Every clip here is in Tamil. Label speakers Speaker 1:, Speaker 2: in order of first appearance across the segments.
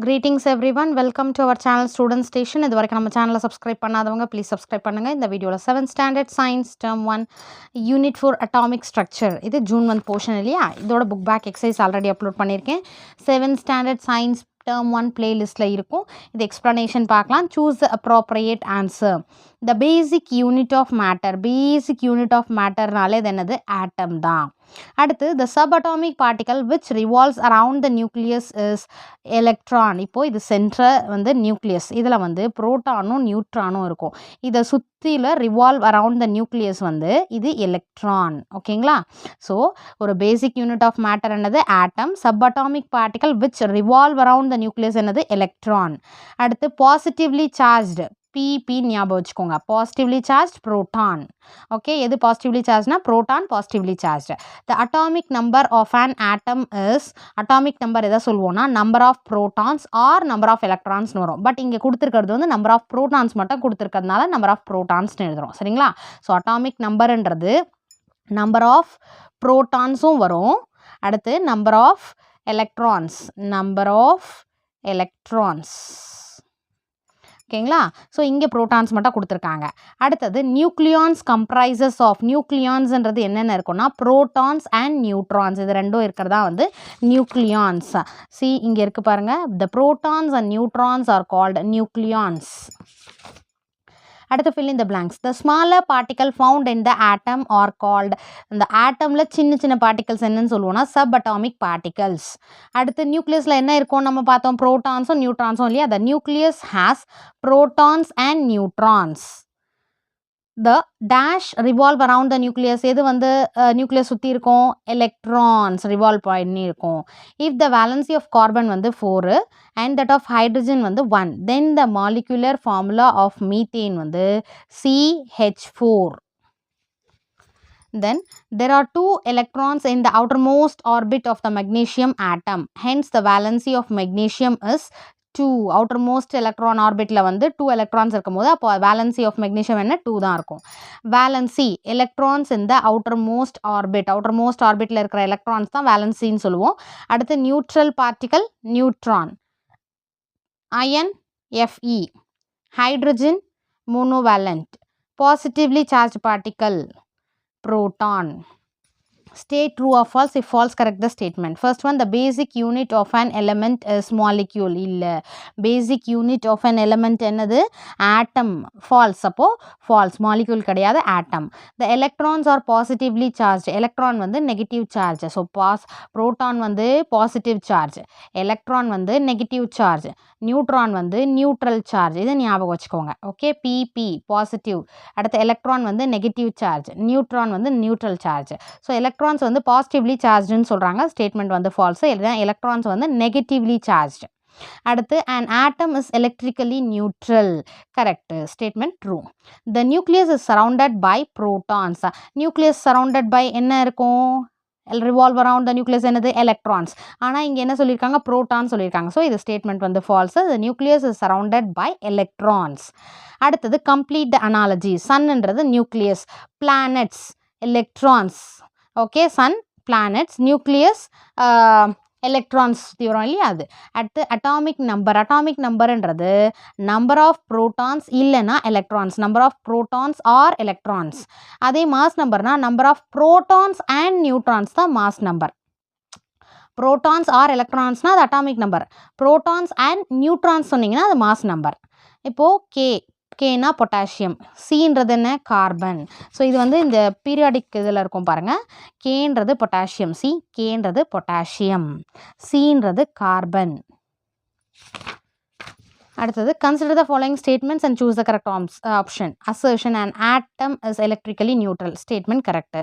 Speaker 1: Greetings everyone, welcome to our channel Student Station. இது வரைக்கும் நம்ம சேனலை சப்ஸ்கிரைப் பண்ணாதவங்க ப்ளீஸ் சப்ஸ்கிரைப் பண்ணுங்க. இந்த வீடியோவில் 7th standard science term 1 unit 4 atomic structure, இது ஜூன் மந்த் போர்ஷன் இல்லையா, இதோட book back exercise already upload பண்ணியிருக்கேன். 7th ஸ்டாண்டர்ட் சயின்ஸ் டேர்ம் 1 பிளேலிஸ்ட்டில் இருக்கும். இது எக்ஸ்ப்ளனேஷன் பார்க்கலாம். Choose the appropriate answer. The basic unit of matter, basic unit of மேட்டர்னாலே இது என்னது, ஆட்டம் தான். அடுத்து the subatomic particle which revolves around the nucleus is electron. இப்போ இது சென்டர் வந்து நியூக்ளியஸ், இதில் வந்து புரோட்டானும் நியூட்ரானும் இருக்கும். இதை சுற்றில ரிவால்வ் அரவுண்ட் த நியூக்ளியஸ் வந்து இது எலக்ட்ரான். ஓகேங்களா? ஸோ ஒரு பேசிக் யூனிட் ஆஃப் மேட்டர் என்னது, atom. Subatomic particle which revolve around the nucleus என்னது, எலக்ட்ரான். அடுத்து பாசிட்டிவ்லி சார்ஜ்டு, பிபி ஞாபகம் வச்சுக்கோங்க, பாசிட்டிவ்லி சார்ஜ் புரோட்டான். ஓகே, எது பாசிட்டிவ்லி சார்ஜ்னா proton positively charge. The atomic number of an atom is, atomic number எதை சொல்லுவோம்னா number of protons or number of எலக்ட்ரான்ஸ்னு வரும். பட் இங்கே கொடுத்துருக்கிறது வந்து நம்பர் ஆஃப் புரோட்டான்ஸ் மட்டும் கொடுத்துருக்கிறதுனால நம்பர் ஆஃப் புரோட்டான்ஸ்னு எழுதுறோம். சரிங்களா? ஸோ அட்டாமிக் நம்பர்ன்றது நம்பர் ஆஃப் புரோட்டான்ஸும் வரும், அடுத்து number of electrons, number of electrons. ஓகேங்களா? ஸோ இங்கே ப்ரோட்டான்ஸ் மட்டும் கொடுத்துருக்காங்க. அடுத்தது நியூக்ளியான்ஸ் கம்ப்ரைசஸ் ஆஃப், நியூக்ளியான்ஸ்ன்றது என்னென்ன இருக்குன்னா ப்ரோட்டான்ஸ் அண்ட் நியூட்ரான்ஸ், இது ரெண்டும் இருக்கிறதா வந்து நியூக்ளியான்ஸ். சி இங்கே இருக்குது பாருங்கள், the protons and neutrons are called nucleons. அடுத்து fill in the blanks. The smaller particle found in the atom are called, இந்த ஆட்டமில் சின்ன சின்ன பார்ட்டிகல்ஸ் என்னன்னு சொல்லுவோம்னா சப்அட்டாமிக் பார்ட்டிகல்ஸ். அடுத்து நியூக்ளியஸில் என்ன இருக்கும் நம்ம பார்த்தோம், ப்ரோட்டான்ஸும் நியூட்ரான்ஸும் இல்லையா. the nucleus has protons and neutrons. the dash revolve around the nucleus, எது வந்து நியூக்ளியஸ் சுற்றி இருக்கும், எலக்ட்ரான்ஸ் ரிவால்வ் பண்ணி இருக்கும். if the valency of carbon வந்து 4 and that of hydrogen வந்து 1, then the molecular formula of methane வந்து CH4. Then there are 2 electrons in the outermost orbit of the magnesium atom, hence the valency of magnesium is 2. outermost electron orbitல வந்து 2 electrons இருக்கும்போது அப்போ valency of magnesium என்ன 2 தான் இருக்கும். valency electrons in the outermost orbit, outermost orbitல இருக்கிற electrons தான் valencyன்னு சொல்லுவோம். அடுத்து neutral particle neutron, iron Fe, hydrogen monovalent, positively charged particle proton. State true or false. If false, correct the statement. First one, the basic unit of an element is molecule. இல்ல, basic unit of an element என்னது, atom. false, அப்போ false, molecule கிடையாது, atom. the electrons are positively charged, electron வந்து negative charge, so proton வந்து positive charge, electron வந்து negative charge, neutron வந்து neutral charge, இது ஞாபகம் வச்சுக்கோங்க. ஓகே, pp positive, அடுத்து electron வந்து negative charge, neutron வந்து neutral charge. so electrons வந்து பாசிட்டிவ்லி சார்ஜ்னு சொல்கிறாங்க, ஸ்டேட்மெண்ட் வந்து ஃபால்ஸு. இல்லைனா எலக்ட்ரான்ஸ் வந்து நெகட்டிவ்லி சார்ஜ்டு. அடுத்து an atom is electrically neutral, correct, statement true. the nucleus is surrounded by protons, nucleus surrounded by என்ன இருக்கும், revolve around the nucleus என்னது, electrons. ஆனால் இங்கே என்ன சொல்லியிருக்காங்க, ப்ரோட்டான் சொல்லியிருக்காங்க. ஸோ இது ஸ்டேட்மெண்ட் வந்து falls. the nucleus is surrounded by electrons. அடுத்தது complete the analogy. சன்ன்றது nucleus, planets electrons. Okay, sun planets, nucleus electrons தீவிரம் இல்லையா அது. அடுத்து அட்டாமிக் நம்பர், அட்டாமிக் நம்பர்ன்றது நம்பர் ஆஃப் ப்ரோட்டான்ஸ் இல்லைனா electrons, number of protons or electrons. அதே மாஸ் நம்பர்னா number of protons and neutrons தான் மாஸ் நம்பர். ப்ரோட்டான்ஸ் ஆர் எலக்ட்ரான்ஸ்னால் அது atomic number, protons and neutrons சொன்னீங்கன்னா அது மாஸ் நம்பர். இப்போது கேனா பொட்டாசியம், சின்றது என்ன, கார்பன். ஸோ இது வந்து இந்த பீரியாடிக் இதில் இருக்கும் பாருங்கள், கேன்றது பொட்டாசியம், கேன்றது பொட்டாசியம், சின்றது கார்பன். அடுத்தது consider the following statements and choose the correct option. assertion, an atom is electrically neutral, statement correct.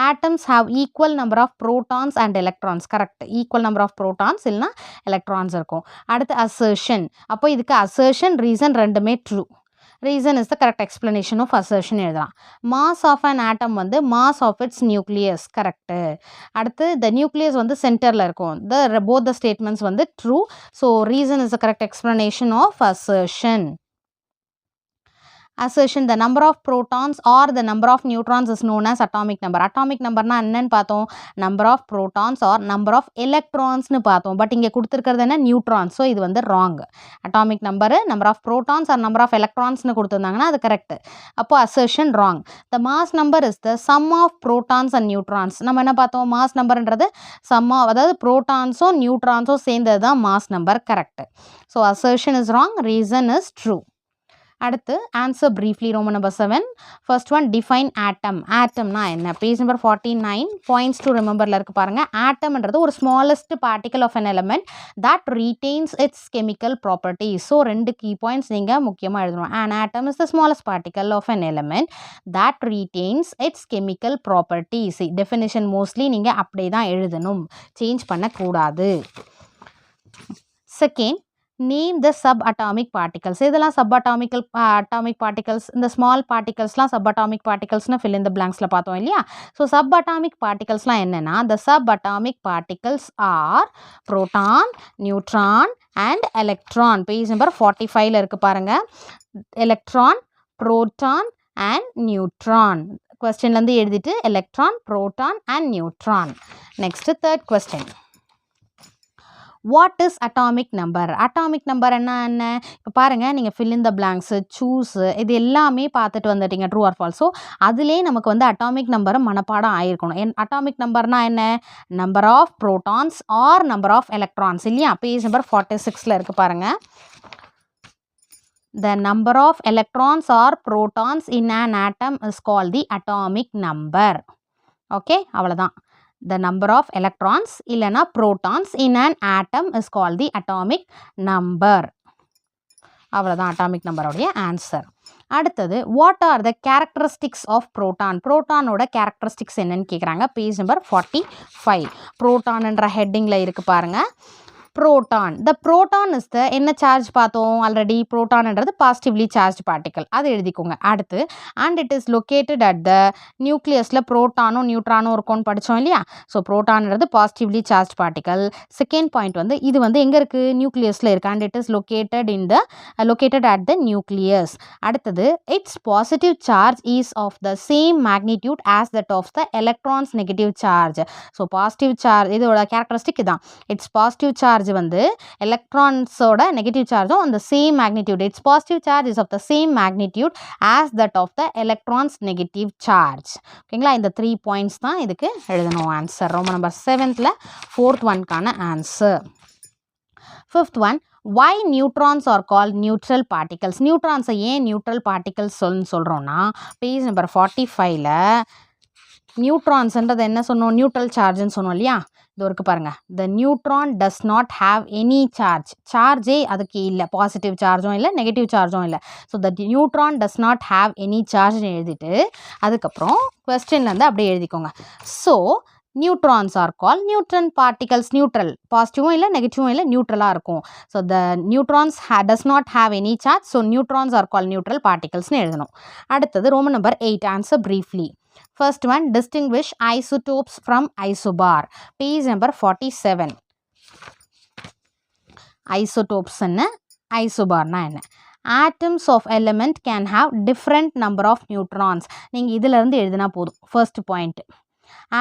Speaker 1: atoms have equal number of protons and electrons, correct, equal number of protons இல்லைனா electrons இருக்கும். அடுத்து assertion, அப்போ இதுக்கு assertion reason ரெண்டுமே true. reason is the correct explanation of assertion எழுதலாம். mass of an atom வந்து mass of its nucleus, correct. அடுத்து the nucleus வந்து சென்டரில் இருக்கும், both the statements வந்து true. so reason is the correct explanation of assertion. assertion the number of protons or the number of neutrons is known as atomic number. Atomic number னா என்னன்னு பார்த்தோம், number of protons or number of electrons னு பார்த்தோம். பட் இங்கே கொடுத்துருக்கிறது என்ன, நியூட்ரான்ஸ். ஸோ இது வந்து wrong. atomic number number of protons or number of electrons னு கொடுத்துருந்தாங்கன்னா அது கரெக்ட். அப்போ assertion wrong. the mass number is the sum of protons and neutrons. நம்ம என்ன பார்த்தோம், mass numberன்றது sum of, அதாவது protonsோ நியூட்ரான்ஸோ சேர்ந்தது தான் mass number, correct. So assertion is wrong, reason is true. அடுத்து answer briefly Roman number 7. first one define atom. atomனா என்ன, page number 49 points to rememberல இருக்கு பாருங்க. atomன்றது ஒரு smallest particle of an element that retains its chemical properties. So ரெண்டு key points நீங்கள் முக்கியமாக எழுதணும். an atom is the smallest particle of an element that retains its chemical properties. definition mostly நீங்கள் அப்படியே தான் எழுதணும், சேஞ்ச் பண்ணக்கூடாது. second, name the subatomic particles. இதெல்லாம் atomic particles, இந்த small particlesலாம் subatomic particlesனு fill in the blanksல பார்த்தோம் இல்லையா. ஸோ subatomic particlesலாம் என்னன்னா, the subatomic particles are proton, neutron and electron. page number 45ல இருக்கு பாருங்க. electron, proton and neutron. questionலேருந்து எழுதிட்டு electron, proton and neutron. next third question. what is atomic number? atomic number என்ன, இப்போ பாருங்கள் நீங்கள் fill in the blanks, choose, இது எல்லாமே பார்த்துட்டு வந்துட்டீங்க true or false. ஸோ அதிலே நமக்கு வந்து atomic number மனப்பாடம் ஆயிருக்கணும். atomic numberனா என்ன, number of protons or number of electrons இல்லையா. page number 46ல இருக்கு பாருங்கள். the number of electrons or protons in an atom is called the atomic number. okay, அவ்வளோதான். the number of electrons இல்லனா protons in an atom is called the atomic number. அவ்வளவுதான் atomic number உடைய ஆன்சர். அடுத்தது what are the characteristics of proton? protonோட characteristics என்னன்னு கேக்குறாங்க. page number 45. proton என்ற ஹெட்டிங்ல இருக்கு பாருங்க. proton, the proton is the என்ன சார்ஜ் பார்த்தோம் ஆல்ரெடி, proton என்றது பாசிட்டிவ்லி சார்ஜ் பார்ட்டிகல், அது எழுதிக்கோங்க. அடுத்து and it is located at the nucleusல புரோட்டானும் நியூட்ரானும் இருக்கும்னு படித்தோம் இல்லையா. ஸோ புரோட்டான்றது positively charge particle. Second point வந்து இது வந்து எங்கே இருக்குது, நியூக்ளியஸில் இருக்குது. and it is located at the nucleus. அடுத்தது its positive charge is of the same magnitude as that of the electrons negative charge. So positive charge இதோட கேரக்டரிஸ்டிக் இதான். its positive charge வந்து எலக்ட்ரான்ஸோட நெகட்டிவ் சார்ஜும் அந்த same magnitude. Its positive charge is of the same magnitude as that of the electrons negative charge. ஓகேங்களா, இந்த 3 பாயிண்ட்ஸ் தான் இதுக்கு எழுதணும் answer. Roman number 7th fourth ஒன்க்கான answer. Fifth one, why neutrons are called neutral particles? நியூட்ரான்ஸை ஏன் நியூட்ரல் பார்ட்டிகல்ஸ் சொல்கிறோன்னா, பேஜ் நம்பர் 45ல நியூட்ரான்ஸ்ன்றது என்ன சொன்னோம், நியூட்ரல் சார்ஜ்னு சொன்னோம் இல்லையா. இது இருக்கு பாருங்க. the neutron does not have any charge. சார்ஜே அதுக்கு இல்லை, பாசிட்டிவ் சார்ஜும் இல்லை நெகட்டிவ் சார்ஜும் இல்லை. So the neutron does not have any charge எழுதிட்டு அதுக்கப்புறம் கொஸ்டின்லேருந்து அப்படியே எழுதிக்கோங்க. So neutrons are call neutron particles. Neutral, பாசிட்டிவும் இல்லை நெகட்டிவும் இல்லை, நியூட்ரலாக இருக்கும். So the neutrons does not have any charge. So neutrons are call neutral பார்ட்டிகல்ஸ்னு எழுதணும். அடுத்தது Roman number 8, answer briefly. First one, distinguish isotopes from isobar. Page number 47. Isotopes என்ன, isobarனா என்ன. atoms of element can have different number of neutrons. நீங்கள் இதிலிருந்து எழுதினா போதும். first point,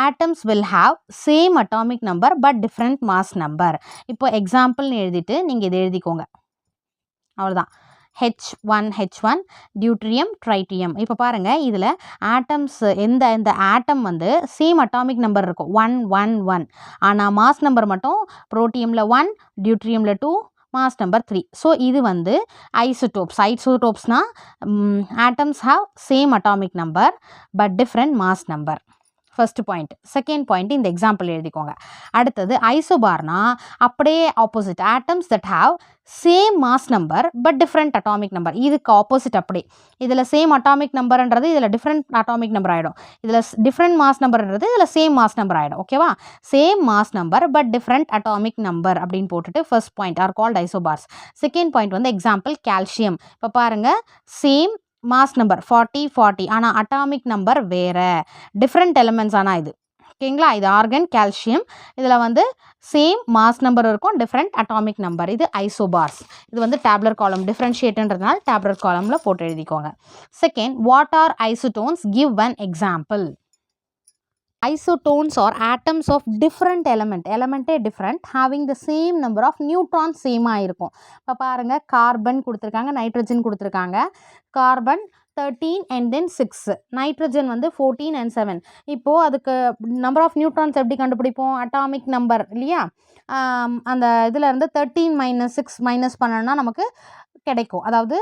Speaker 1: atoms will have same atomic number but different mass number. இப்போ எக்ஸாம்பிள்னு எழுதிட்டு நீங்கள் இதை எழுதிக்கோங்க, அவ்வளோதான். H1 deuterium ட்ரைட்டியம். இப்போ பாருங்கள் இதில் ஆட்டம்ஸ் இந்த ஆட்டம் வந்து சேம் அட்டாமிக் நம்பர் இருக்கும் 1 1 1. ஆனால் மாஸ் நம்பர் மட்டும் புரோட்டியமில் 1, டியூட்ரியமில் 2, மாஸ் நம்பர் 3. ஸோ இது வந்து ஐசோடோப்ஸ்னால் atoms have same atomic number but different mass number. First point. Second point இந்த எக்ஸாம்பிள் எழுதிக்கோங்க. அடுத்தது ஐசோபார்னா அப்படியே opposite, atoms that have same mass number but different atomic number. இதுக்கு ஆப்போசிட் அப்படி, இதில் சேம் அட்டாமிக் நம்பர்ன்றது இதில் டிஃப்ரெண்ட் அட்டாமிக் நம்பர் ஆகிடும், இதில் டிஃப்ரெண்ட் மாஸ் நம்பர்ன்றது இதில் சேம் மாஸ் நம்பர் ஆகிடும். ஓகேவா, same mass number but different atomic number அப்படின்னு போட்டுட்டு first point are called isobars. Second point வந்து எக்ஸாம்பிள் கால்சியம். இப்போ பாருங்கள் சேம் மாஸ் நம்பர் 40 40, ஆனால் அட்டாமிக் நம்பர் வேறு, டிஃப்ரெண்ட் எலிமெண்ட்ஸ். ஆனால் இது ஓகேங்களா? இது ஆர்கன், கால்சியம். இதில் வந்து சேம் மாஸ் நம்பர் இருக்கும், டிஃப்ரெண்ட் அட்டாமிக் நம்பர். இது ஐசோபார்ஸ். இது வந்து டேப்லர் காலம் டிஃப்ரென்ஷியேட்டுன்றதுனால டேப்லர் காலமில் போட்டு எழுதிக்கோங்க. Second, what are isotones? Give one example. Isotones are atoms of different element. Elementே different, having the same number of neutrons சேமாக இருக்கும். இப்போ பாருங்கள், கார்பன் கொடுத்துருக்காங்க, நைட்ரஜன் கொடுத்துருக்காங்க. கார்பன் 13 and then 6, நைட்ரஜன் வந்து 14 and 7. இப்போது அதுக்கு நம்பர் ஆஃப் நியூட்ரான்ஸ் எப்படி கண்டுபிடிப்போம்? அட்டாமிக் நம்பர் இல்லையா? அந்த இதில் இருந்து 13 - 6 மைனஸ் பண்ணோன்னா நமக்கு கிடைக்கும். அதாவது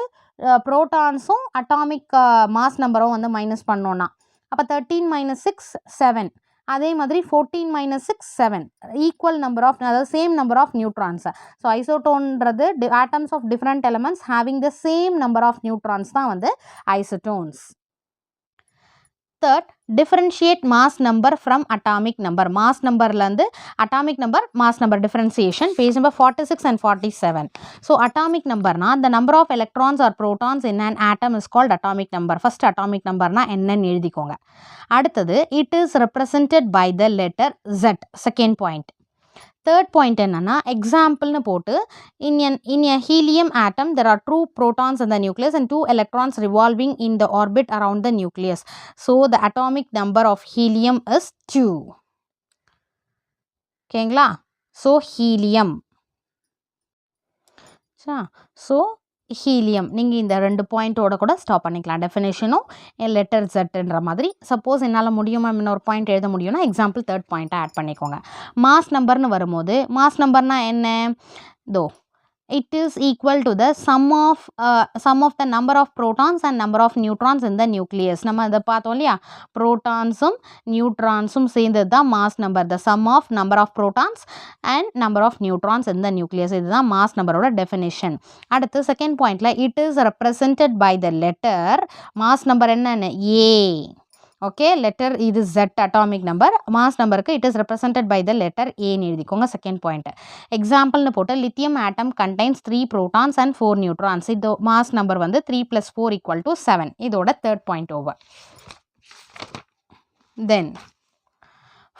Speaker 1: ப்ரோட்டான்ஸும் அட்டாமிக் மாஸ் நம்பரும் வந்து மைனஸ் பண்ணோன்னா அப்போ 13 - 6 7. அதே மாதிரி 14 - 6 7. ஈக்குவல் நம்பர் ஆஃப், அதாவது same number of neutrons. So ஐசோட்டோன்றது atoms of different elements having the same number of neutrons தான் வந்து isotones. Third, differentiate mass number from atomic number. மாஸ் நம்பர்லேருந்து atomic number, mass number differentiation, page number 46 and 47. So atomic நம்பர்னா the number of electrons or protons in an atom is called atomic number. First atomic நம்பர்னா என்னன்னு எழுதிக்கோங்க. அடுத்தது, it is represented by the letter Z. Second point. Third point என்னன்னா, எக்ஸாம்பிள்னு போட்டு in a helium atom there are 2 protons in the nucleus and 2 electrons revolving in the orbit around the nucleus. So the atomic number of helium is 2. ஓகேங்களா? So helium. ஸோ ஹீலியம் நீங்கள் இந்த 2 பாயிண்ட்டோட கூட ஸ்டாப் பண்ணிக்கலாம். டெஃபினேஷனும் லெட்டர் ஜெட்டுன்ற மாதிரி. சப்போஸ் என்னால் முடியுமா இன்னொரு பாயிண்ட் எழுத முடியும்னா எக்ஸாம்பிள் தேர்ட் பாயிண்ட்டை ஆட் பண்ணிக்கோங்க. மாஸ் நம்பர்னு வரும்போது, மாஸ் நம்பர்னால் என்ன? தோ it is equal to the sum of the number of protons and number of neutrons in the nucleus. நம்ம இதை பார்த்தோம் இல்லையா? ப்ரோட்டான்ஸும் நியூட்ரான்ஸும் சேர்ந்தது தான் mass number. the sum of number of protons and number of neutrons in the nucleus. இதுதான் மாஸ் நம்பரோட டெஃபினிஷன். அடுத்து செகண்ட் பாயிண்ட்ல, it is represented by the letter. Mass number என்னன்னு? A. ஓகே, லெட்டர் இது Z அட்டாமிக் நம்பர். மாஸ் நம்பருக்கு it is represented by the letter A ன்னு எழுதிக்கோங்க. Second point. எக்ஸாம்பிள்னு போட்டு lithium atom contains 3 protons and 4 neutrons. இது மாஸ் நம்பர் வந்து 3 + 4 = 7. இதோட third point over. Then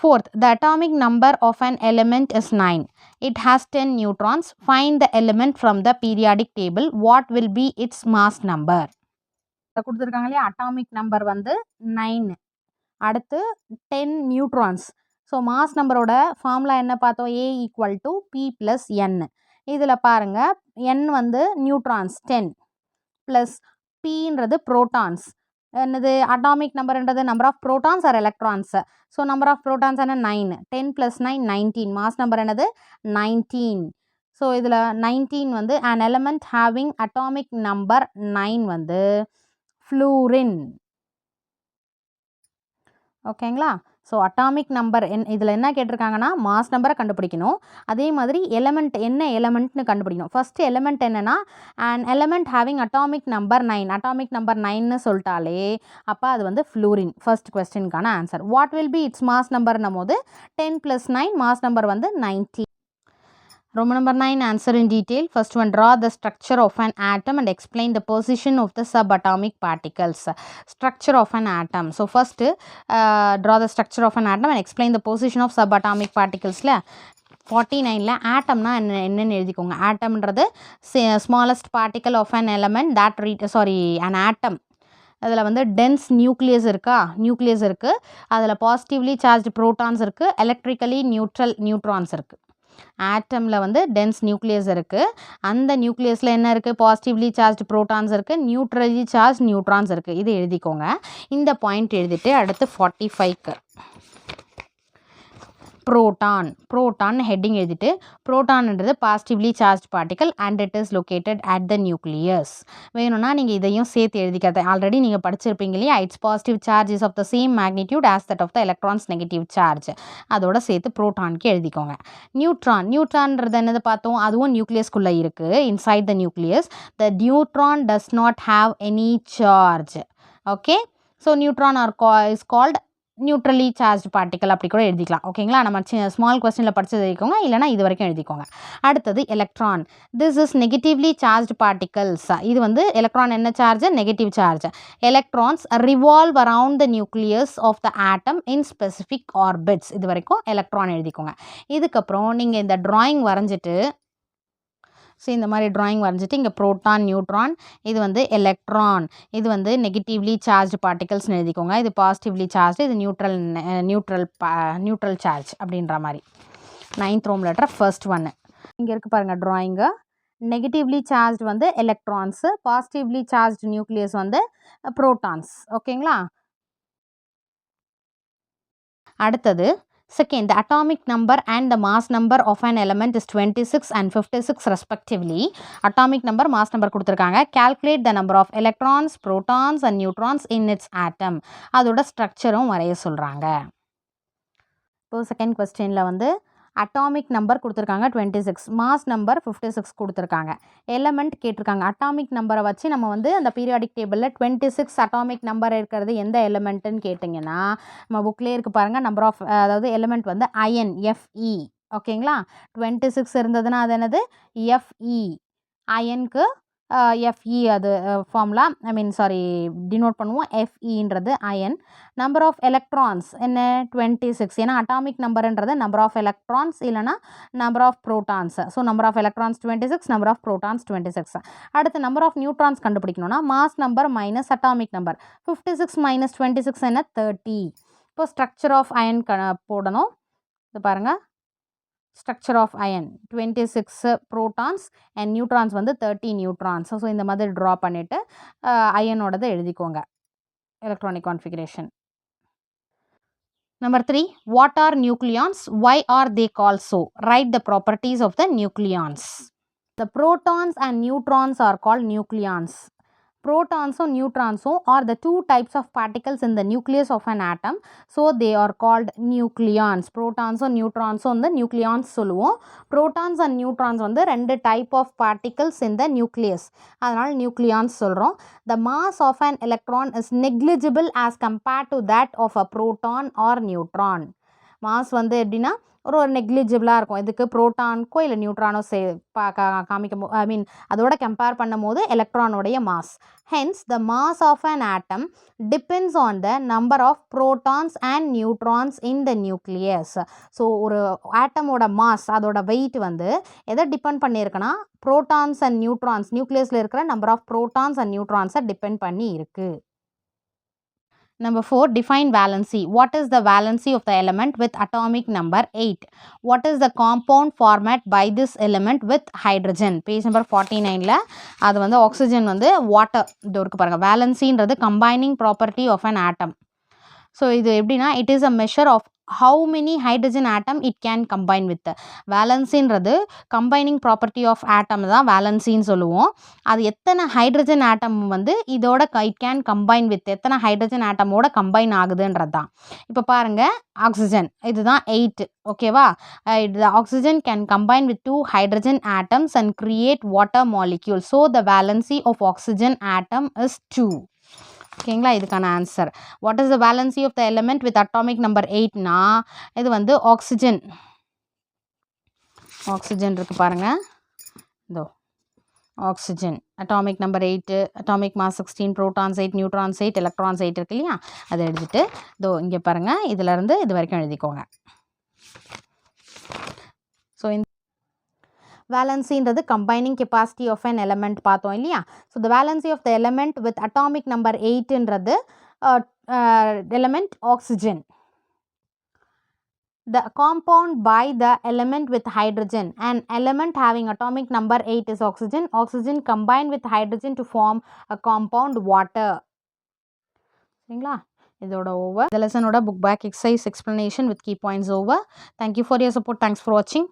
Speaker 1: fourth, the atomic number of an element is 9. It has 10 neutrons. Find the element from the periodic table. What will be its mass number? கொடுத்துருக்காங்க இல்லையா? அட்டாமிக் நம்பர் வந்து 9. அடுத்து 10 நியூட்ரான்ஸ். ஸோ மாஸ் நம்பரோட ஃபார்முலா என்ன பார்த்தோம்? A = P + N. இதில் பாருங்கள், N வந்து நியூட்ரான்ஸ் 10 ப்ளஸ் Pன்றது ப்ரோட்டான்ஸ். என்னது அட்டாமிக் நம்பர்ன்றது number of protons or electrons. So number of protons என்ன? 9. 10 + 9 19. மாஸ் நம்பர் என்னது? 19. ஸோ இதில் 19 வந்து an element having atomic number 9 வந்து ஃப்ளூரின். ஓகேங்களா? ஸோ அட்டாமிக் நம்பர் இதில் என்ன கேட்டிருக்காங்கன்னா, மாஸ் நம்பரை கண்டுபிடிக்கணும். அதே மாதிரி எலமெண்ட் என்ன எலமெண்ட்னு கண்டுபிடிக்கணும். ஃபர்ஸ்ட் எலமெண்ட் என்னென்னா, and element having atomic number 9. Atomic number 9ன்னு சொல்லிட்டாலே அப்போ அது வந்து ஃப்ளூரின். ஃபர்ஸ்ட் கொஸ்டினுக்கான answer. What will be its mass நம்பர்னும் போது 10 + 9 மாஸ் நம்பர் வந்து 90. Roman number 9, answer in detail. First one, draw the structure of an atom and explain the position of the subatomic particles. Structure of an atom. So first, draw the structure of an atom and explain the position of subatomic particles. 49ல ஆட்டம்னா என்னன்னு எழுதிக்கோங்க. ஆட்டம்ன்றது smallest particle of an element that an atom. அதில் வந்து டென்ஸ் நியூக்ளியஸ் இருக்கா? நியூக்ளியஸ் இருக்குது. அதில் பாசிட்டிவ்லி சார்ஜ்டு ப்ரோட்டான்ஸ் இருக்குது, எலக்ட்ரிக்கலி நியூட்ரல் நியூட்ரான்ஸ் இருக்குது. ஆட்டமில் வந்து டென்ஸ் நியூக்ளியஸ் இருக்குது. அந்த நியூக்ளியஸில் என்ன இருக்குது? பாசிட்டிவ்லி சார்ஜ்டு ப்ரோட்டான்ஸ் இருக்குது, நியூட்ரலி சார்ஜ் நியூட்ரான்ஸ் இருக்குது. இது எழுதிக்கோங்க. இந்த பாயிண்ட் எழுதிட்டு அடுத்து 45க்கு புரோட்டான் ஹெட்டிங் எழுதிட்டு, புரோட்டான்ன்றது positively charge particle and it is located at the nucleus. வேணும்னா நீங்கள் இதையும் சேர்த்து எழுதிக்கிறது. ஆல்ரெடி நீங்கள் படிச்சிருப்பீங்க இல்லையா? Its positive charge is of the same magnitude as that of the electrons negative charge. அதோட சேர்த்து புரோட்டானுக்கு எழுதிக்கோங்க. நியூட்ரான்ன்றது என்னது பார்த்தோம்? அதுவும் நியூக்ளியஸ்குள்ளே இருக்குது, inside the nucleus. The neutron does not have any charge. Okay, so neutron is called neutrally charge particle அப்படி கூட எழுதிக்கலாம். ஓகேங்களா, நம்ம ஸ்மால் கொஸ்டினில் படிச்சது எழுதிக்கோங்க, இல்லைனா இது வரைக்கும் எழுதிக்கோங்க. அடுத்தது electron. This is negatively charge particles. இது வந்து எலக்ட்ரான் என்ன charge? Negative charge. Electrons revolve around the nucleus of the atom in specific orbits. இது வரைக்கும் எலக்ட்ரான் எழுதிக்கோங்க. இதுக்கப்புறம் நீங்கள் இந்த ட்ராயிங் வரைஞ்சிட்டு, ஸோ இந்த மாதிரி ட்ராயிங் வரைஞ்சிட்டு இங்கே ப்ரோட்டான், நியூட்ரான், இது வந்து எலக்ட்ரான், இது வந்து நெகட்டிவ்லி சார்ஜ் பார்ட்டிகல்ஸ்னு எழுதிக்கோங்க. இது பாசிட்டிவ்லி சார்ஜ், இது நியூட்ரல் சார்ஜ் அப்படின்ற மாதிரி. 9th ரோம் லெட்டர் ஃபர்ஸ்ட் ஒன்று இங்கே இருக்குது பாருங்கள் ட்ராயிங்கு. நெகட்டிவ்லி சார்ஜ் வந்து எலக்ட்ரான்ஸு, பாசிட்டிவ்லி சார்ஜ் நியூக்ளியஸ் வந்து ப்ரோட்டான்ஸ். ஓகேங்களா, அடுத்தது second, the atomic number and the mass number of an element is 26 and 56 respectively. Atomic number, mass number கொடுத்திருக்காங்க. Calculate the number of electrons, protons and neutrons in its atom. அதோட ஸ்ட்ரக்சரும் வரைய சொல்கிறாங்க. இப்போ செகண்ட் கொஸ்டினில் வந்து அட்டாமிக் நம்பர் கொடுத்துருக்காங்க 26, மாஸ் நம்பர் 56 கொடுத்துருக்காங்க, எலமெண்ட் கேட்டிருக்காங்க. அட்டாமிக் நம்பரை வச்சு நம்ம வந்து அந்த பீரியாடிக் டேபிளில் 26 அட்டாமிக் நம்பர் இருக்கிறது எந்த எலமெண்ட்டுன்னு கேட்டிங்கன்னா நம்ம புக்லேயே இருக்குது பாருங்கள். நம்பர் ஆஃப் அதாவது எலமெண்ட் வந்து அயன், Fe. ஓகேங்களா, 26 இருந்ததுன்னா அது என்னது? Fe. அயனுக்கு Fe அது ஃபார்முலா, டினோட் பண்ணுவோம். Feன்றது அயன். நம்பர் ஆஃப் எலக்ட்ரான்ஸ் என்ன? 26. ஏன்னா அட்டாமிக் நம்பர்ன்றது நம்பர் ஆஃப் எலக்ட்ரான்ஸ் இல்லைனா number of protons. So number of electrons 26, number of protons 26. அடுத்து நம்பர் ஆஃப் நியூட்ரான்ஸ் கண்டுபிடிக்கணும்னா mass number minus atomic number. 56 minus 26 என்ன? 30. இப்போ ஸ்ட்ரக்சர் ஆஃப் அயன் போடணும். இது பாருங்கள், structure of iron 26 protons and neutrons வந்து 30 நியூட்ரான்ஸ். ஸோ இந்த மாதிரி ட்ரா பண்ணிவிட்டு அயனோடதை எழுதிக்கோங்க, electronic configuration. Number 3, what are nucleons? Why are they called so? Write the properties of the nucleons. The protons and neutrons are called nucleons. Protons and neutrons are the two types of particles in the nucleus of an atom. So they are called nucleons. Protons and neutrons வந்து nucleons சொல்லுவோம். Protons and neutrons வந்து ரெண்டு type of particles in the nucleus. அதனால் nucleons சொல்கிறோம். The mass of an electron is negligible as compared to that of a proton or neutron. Mass வந்து எப்படின்னா ஒரு நெக்லிஜிபிளாக இருக்கும். இதுக்கு ப்ரோட்டானுக்கோ இல்லை நியூட்ரானோ காமிக்கும் அதோட கம்பேர் பண்ணும் போது எலக்ட்ரானோடைய mass. Hence the mass of an atom depends on the number of protons and neutrons in the nucleus. So ஒரு ஆட்டமோட மாஸ், அதோட வெயிட் வந்து எதை டிபெண்ட் பண்ணியிருக்குன்னா ப்ரோட்டான்ஸ் அண்ட் நியூட்ரான்ஸ், நியூக்ளியஸில் இருக்கிற நம்பர் ஆஃப் ப்ரோட்டான்ஸ் அண்ட் நியூட்ரான்ஸை டிபெண்ட் பண்ணி இருக்குது. Number 4, define valency. What is the valency of the element with atomic number 8? What is the compound format by this element with hydrogen? Page number 49ல அது வந்து ஆக்சிஜன் வந்து வாட்டர். இது இருக்கு பாருங்க. valencyன்றது combining property of an atom. So இது எப்படின்னா it is a measure of how many hydrogen atom it can combine with. வேலன்சின்றது கம்பைனிங் ப்ராப்பர்ட்டி ஆஃப் ஆட்டம் தான் வேலன்சின்னு சொல்லுவோம். அது எத்தனை ஹைட்ரஜன் ஆட்டம் வந்து இதோட இட் கேன் கம்பைன் வித், எத்தனை ஹைட்ரஜன் ஆட்டமோட கம்பைன் ஆகுதுன்றது தான். இப்போ பாருங்கள், ஆக்சிஜன் இதுதான் 8. ஓகேவா, the oxygen can combine with 2 hydrogen atoms and create water molecule. So the valency of oxygen atom is 2. ஓகேங்களா, இதுக்கான answer. What is the valency of the element with atomic number 8னா இது வந்து ஆக்சிஜன். ஆக்சிஜன் இருக்குது பாருங்கள், இதோ oxygen atomic number 8, atomic mass 16, protons 8, neutrons 8, electrons 8 இருக்கு இல்லையா, அதை எழுதிட்டு இதோ இங்கே பாருங்கள், இதிலேருந்து இது வரைக்கும் எழுதிக்கோங்க. ஸோ இந்த வேலன்சின்றது combining capacity of an element பார்த்தோம் இல்லையா. So the valency of the element with atomic number 8ன்றது element oxygen. The compound by the element with hydrogen. An element having atomic number 8 is oxygen. Oxygen combined with hydrogen to form a compound water. சரிங்களா, இதோட ஓவர். இந்த லெசனோட book back exercise explanation with key points over. Thank you for your support. Thanks for வாட்சிங்.